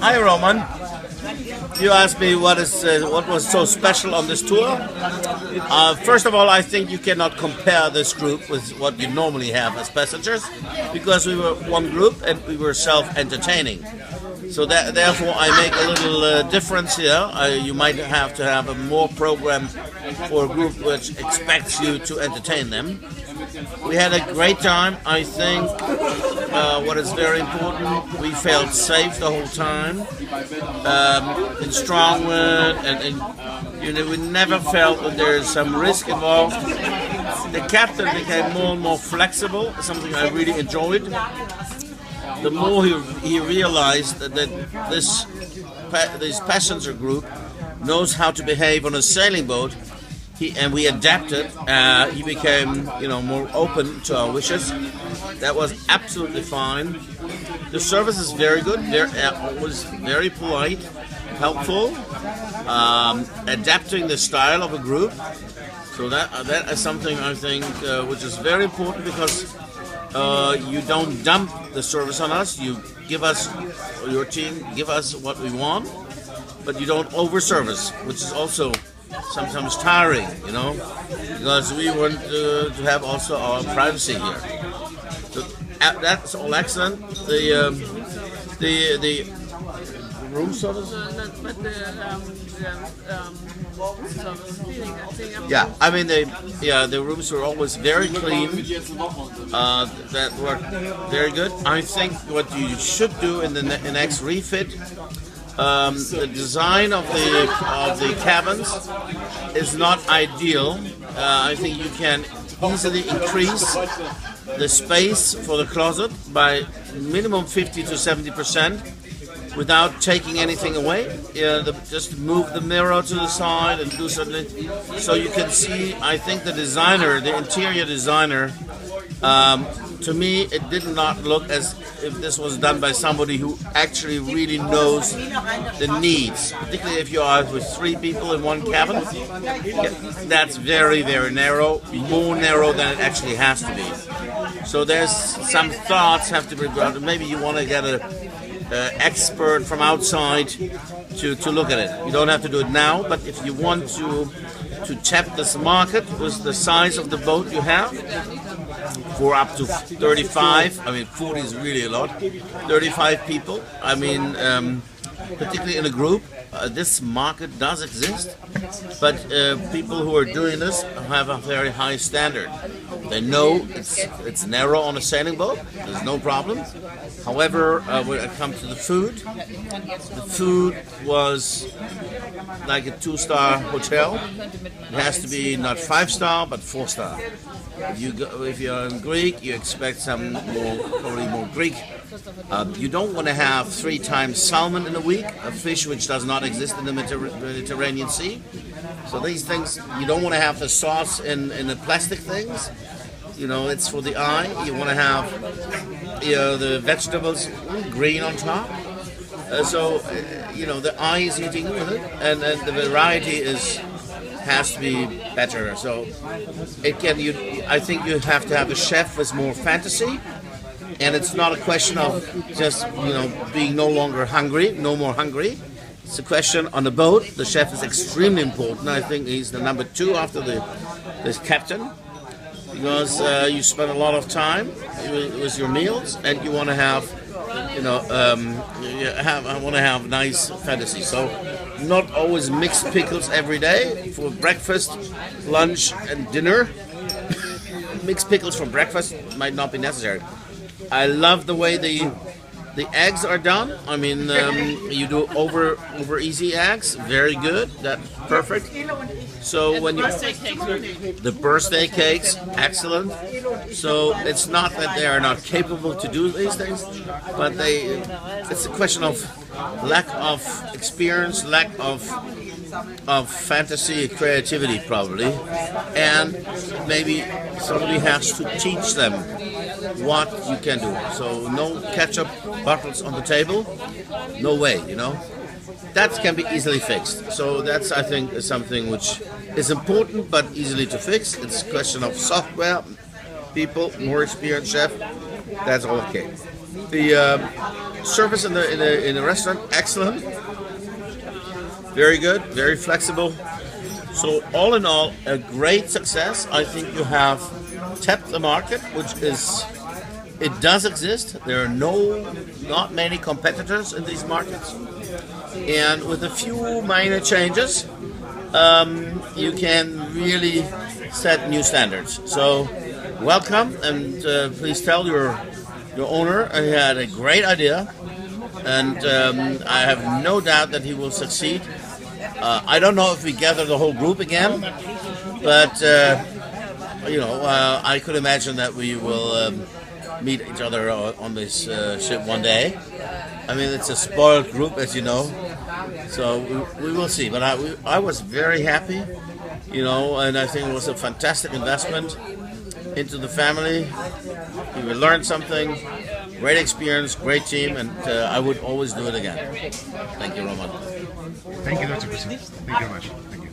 Hi Roman, you asked me what was so special on this tour. First of all, I think you cannot compare this group with what you normally have as passengers, because we were one group and we were self-entertaining. So therefore, I make a little difference here. You might have to have a more program for a group which expects you to entertain them. We had a great time. I think what is very important, we felt safe the whole time in Strongwood, and we never felt that there is some risk involved. The captain became more and more flexible, something I really enjoyed. The more he realized that this passenger group knows how to behave on a sailing boat, and we adapted. He became, more open to our wishes. That was absolutely fine. The service is very good. Was very polite, helpful, adapting the style of a group. So that is something I think which is very important, because you don't dump the service on us. You give us, your team, give us what we want, but you don't over-service, which is also sometimes tiring, because we want to have also our privacy here. So that's all excellent. The room service. Yeah, I mean the rooms were always very clean. That worked very good. I think what you should do in the next refit. The design of the cabins is not ideal. I think you can easily increase the space for the closet by minimum 50 to 70% without taking anything away. Just move the mirror to the side and do something so you can see. I think the interior designer, to me, it did not look as if this was done by somebody who actually really knows the needs. Particularly if you are with 3 people in one cabin, that's very, very narrow, more narrow than it actually has to be. So there's some thoughts have to be brought. Maybe you want to get an expert from outside to look at it. You don't have to do it now, but if you want to tap this market with the size of the boat you have, for up to 35, 40 is really a lot, 35 people, particularly in a group, this market does exist, but people who are doing this have a very high standard. They know it's narrow on a sailing boat, there's no problem. However, when it comes to the food was like a 2-star hotel. It has to be not 5-star, but 4-star. If you're in Greek, you expect probably more Greek. You don't want to have 3 times salmon in a week, a fish which does not exist in the Mediterranean Sea. So these things, you don't want to have the sauce in the plastic things. It's for the eye. You want to have the vegetables green on top. The eye is eating with it, and the variety has to be better. So I think you have to have a chef with more fantasy, and it's not a question of just being no more hungry. It's a question on the boat. The chef is extremely important. I think he's the number 2 after the captain, because you spend a lot of time with your meals, and you want to have I want to have nice fantasy. So not always mixed pickles every day for breakfast, lunch, and dinner. Mixed pickles for breakfast might not be necessary. I love the way the eggs are done. You do over easy eggs, very good. That's perfect. So when the birthday cakes, excellent. So it's not that they are not capable to do these things, but it's a question of lack of experience, lack of fantasy, creativity probably, and maybe somebody has to teach them what you can do. So no ketchup bottles on the table, no way, That can be easily fixed. So that's, I think, is something which is important but easily to fix. It's a question of software, people, more experienced chef. That's all okay. The Service in the restaurant, excellent. Very good, very flexible. So all in all, a great success. I think you have tapped the market, it does exist. There are not many competitors in these markets, and with a few minor changes, you can really set new standards. So welcome, and please tell your owner he had a great idea, and I have no doubt that he will succeed. I don't know if we gather the whole group again, but I could imagine that we will meet each other on this ship one day. I mean, it's a spoiled group, as you know, so we will see. But I was very happy, and I think it was a fantastic investment into the family. We learned something, great experience, great team, and I would always do it again. Thank you, Roman. Thank you, Dr. President. Thank you very much. Thank you.